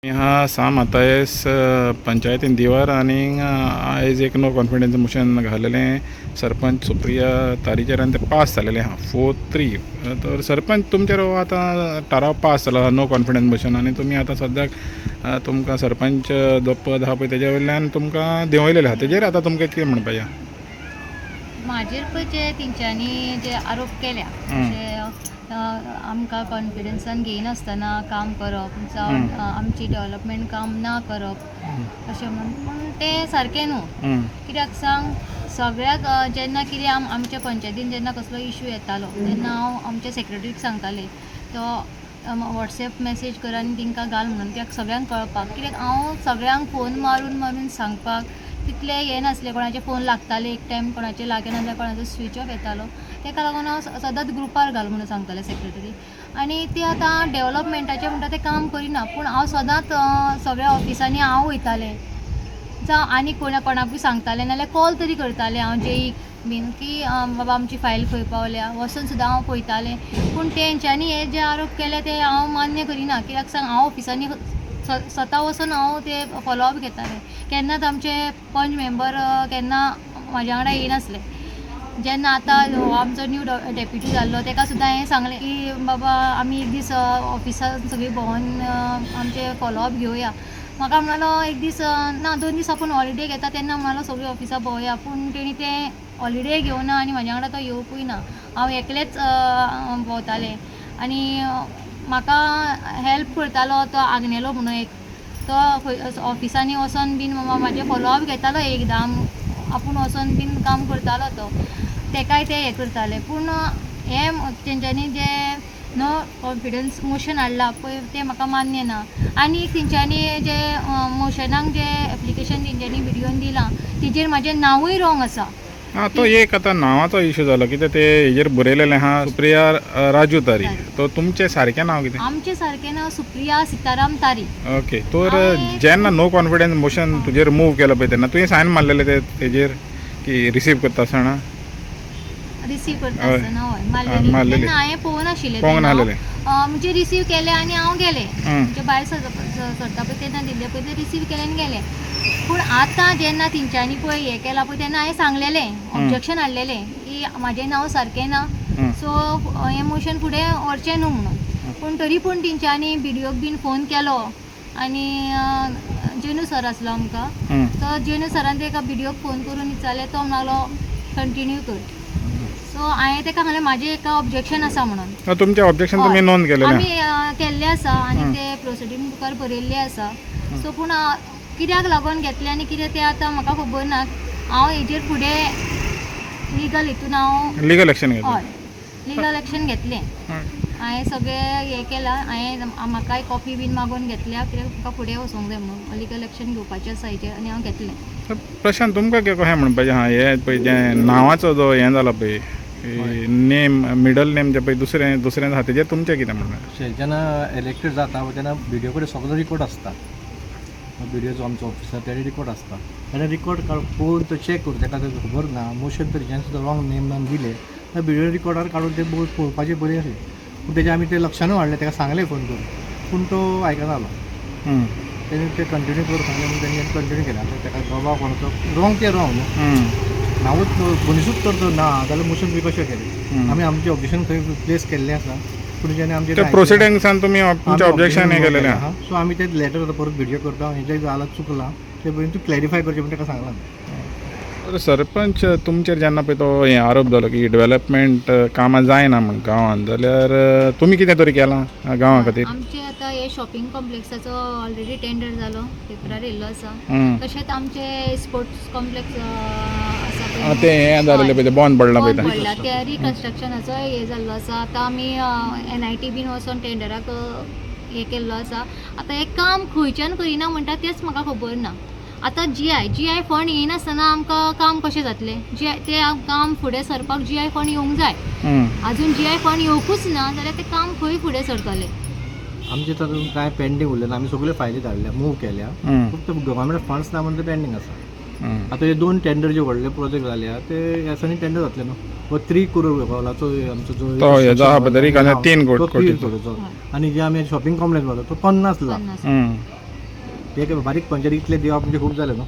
ह्या साम आतांस पंचायतीन दिवार आनी आयज एक नो कॉन्फिडन्स मोशन घालेलें सरपंच सुप्रिया तारीचेर आनी तें पास जालेलें आहा 4-3. तर सरपंच तुमचेर हो आतां थाराव पास जालो आहा नो कॉन्फिडन्स मोशन आनी तुमी आतां सद्याक तुमकां सरपंच जो पद आहा पळय तेजे वयल्यान तुमकां देंवयलेलें आहा तेजेर आतां तुमकां कितें म्हणपाचें आहा? म्हाजेर पळय जे तेंच्यांनी जे आरोप केल्या आमकां कॉन्फिडन्सान घेयनासतना काम करप जावं आमची डेव्हलपमेंट काम ना करप अशें म्हणून पूण तें सारकें न्हू. कित्याक सांग सगळ्याक जेन्ना कितें आमच्या पंचायतीन जेन्ना कसलो इशू येतालो तेन्ना हांव आमच्या सेक्रेटरीक सांगतालें तो वॉट्सॅप मॅसेज कर आनी तेंकां घाल म्हणून कित्याक सगळ्यांक कळपाक. कित्याक हांव सगळ्यांक फोन मारून मारून सांगपाक तितलें हें नासलें. कोणाचे फोन लागताले एक टायम, कोणाचे लागना जाल्यार कोणाचो स्विच ऑफ येतालो. तेका लागून हांव सदांच ग्रुपार घाल म्हणून सांगतालें सेक्रेटरी. आनी ती आतां डेव्हलपमेंटाचें म्हणटा तें काम करिना पूण हांव सदांच सगळ्या ऑफिसांनी हांव वयतालें जावं आनी कोणाकूय सांगतालें नाल्यार कॉल तरी करतालें हांव जेईक बीन की बाबा आमची फायल खंय पावल्या वचून सुद्दां हांव पळयतालें. पूण तेंच्यांनी हे जे आरोप केले ते हांव मान्य करिना. कित्याक सांग हांव ऑफिसांनी स्वता वचून हांव ते फॉलोअप घेतालें. केन्नाच आमचे पंच मेंबर केन्ना म्हाज्या वांगडा येयनासले. जेन्ना आतां हो आमचो न्यू डेप्युटी जाल्लो तेका सुद्दां हें सांगलें की बाबा आमी एक दीस ऑफिसान सगळीं भोंवून आमचे फॉलोअप घेवया. म्हाका म्हणलो एक दीस ना 2 दीस आपूण हॉलिडे घेता तेन्ना म्हणलो सगळीं ऑफिसां भोंवया. पूण तेणी तें हॉलिडे घेवना आनी म्हाज्या वांगडा तो येवपूय ना. हांव एकलेंच भोंवतालें आनी म्हाका हेल्प करतालो तो आग्नेलो म्हणून एक तो ऑफिसांनी वचोन बीन म्हाजें फॉलोअप घेतालो एकदां आपूण वचोन बीन काम करतालो तो. तेकाय ते हें करताले. पूण हें तेंच्यांनी जे नो कॉन्फिडन्स मोशन हाडला पळय तें म्हाका मान्य ना. आनी तेंच्यांनी जे मोशनाक जे एप्लिकेशन तेंच्यांनी व्हिडियोन दिलां तेजेर म्हाजें नांवूय रॉंग आसा. तो एक आतां नांवाचो इशू जालो कित्याक ते हेजेर बरयलेलें आहा सुप्रिया राजू तारी. तो तुमचें सारकें नांव कितें? आमचें सारकें नांव सुप्रिया सिताराम तारी. ओके. तर जेन्ना नो कॉन्फिडन्स मोशन तुजेर मूव केलो पळय तेन्ना तुवें सायन मारलेलें तेजेर की रिसीव करता आसतना? रिसीव करता आसतना हय मारलेली. हांवें पळोवनाशिल्लें म्हणजे रिसीव केलें आनी हांव गेलें म्हणजे भायर सरता पळय तेन्ना दिल्लें पळय तें रिसीव केलें आनी गेलें. पूण आतां जेन्ना तेंच्यांनी पळय हें केलां पळय तेन्ना हांवें सांगलेलें ऑब्जेक्शन हाडलेलें की म्हाजें नांव सारकें ना सो हें मोशन फुडें व्हरचें न्हू म्हणून. पूण तरी पूण तेंच्यांनी बिडिओक बीन फोन केलो आनी जेनू सर आसलो आमकां तो जेनू सरान तेका बिडिओक फोन करून विचारलें तो म्हणलो कंटिन्यू कर. सो हांवें तेका सांगलें म्हाजें एका ऑब्जेक्शन आसा म्हणून. तुमचें ऑब्जेक्शन तुमी नोंद केलेलें आमी केल्लें आसा आनी ते प्रोसिडींग बुकार बरयल्लें आसा. सो पूण कित्याक लागून घेतलें आनी कितें तें आतां म्हाका खबर ना. हांव हेजेर फुडें लिगल हितून हांव लिगल एक्शन घेतलें. हय लिगल एक्शन घेतलें. हांवें सगळें हें केलां. हांवें म्हाकाय कॉपी बीन मागून घेतल्या कित्याक म्हाका फुडें वचूंक जाय म्हणून लिगल एक्शन घेवपाचें आसा हेजेर आनी हांव घेतलें. प्रशांत तुमकां कशें म्हणपाचें आहा हें पळय जें नांवाचो जो हें जाला पळय नेम मिडल नेम जे पळय दुसरें आहा तेजेर तुमचें कितें म्हणणें? जेन्ना इलेक्टेड जाता तेन्ना व्हिडिओ कडेन सगळो रिकॉर्ड आसता. व्हिडिओचो आमचो ऑफिसर तेणे रिकॉर्ड आसता. तेणे रिकॉर्ड पळोवन तो चॅक करून तेका जर खबर ना मोशन तर जेन्ना सुद्दां रॉंग नेम नाम दिले तर व्हिडिओ रिकॉर्डार काडून ते पळोवपाचें बरें अशें. पूण तेजें आमी ते लक्षानूय हाडलें तेका सांगलें फोन करून पूण तो आयकना जालो. तेणी ते कंटिन्यू करून सांगलें म्हणून तेणी कंटिन्यू केलें. आतां तेका बाबा कोणाचो रॉंग ते रॉंग न्हू नांवूच मनीसूच तर ना जाल्यार मोशन बी कशें केलें. आमी आमचें ऑब्जेक्शन थंय प्लेस केल्लें आसा. पूण जेन्ना आमचे प्रोसिडिंग्सान तुमी तुमचें ऑब्जेक्शन हें केलेलें आहा. सो आमी तें लेटर परत व्हिडिओ करता हेजें जालां चुकलां ते पळय तूं क्लॅरिफाय करचें म्हणून तेका सांगलां. सरपंच तुमचेर जेन्ना पळय तो हें आरोप जालो की डेव्हलपमेंट कामां जायना म्हण गांवांत जाल्यार तुमी कितें तरी केलां गांवा खातीर? आमचें आतां हे शॉपिंग कॉम्प्लेक्साचो ऑलरेडी टेंडर जालो पेपरार येयल्लो आसा. तशेंच आमचे स्पोर्ट्स कॉम्प्लेक्स आसा तें हें जालेलें पळय तें बंद पडलां पळय ते रिकन्स्ट्रक्शनाचो हें जाल्लो आसा. आतां आमी NIT बीन वचोन टेंडराक हें केल्लो आसा. आतां हें काम खंयच्यान करिना म्हणटा तेंच म्हाका खबर ना. आतां GI फंड येयनासतना आमकां काम कशें जातलें? तें काम फुडें सरपाक GI फंड येवंक जाय. आजून GI फंड येवंकूच ना जाल्यार तें काम खंय फुडें सरतलें? आमचे तातूंत कांय पेंडींग उरलें ना. आमी सगळ्यो फायली धाडल्या मूव केल्या. फक्त गव्हर्मेंट फंड्स ना म्हणून ते पेंडींग आसा. आतां हे 2 टेंडर जे व्हडले प्रोजेक्ट जाल्या ते ह्या दिसांनी टेंडर जातले न्हू. 3 करोड पावलाचो आमचो जो 3 कोटी आनी जे आमी शॉपिंग कॉम्प्लेक्स जाता तो 50 लाख. ते बारीक पंचायत इतले दिवप म्हणजे खूप झालं न्हू.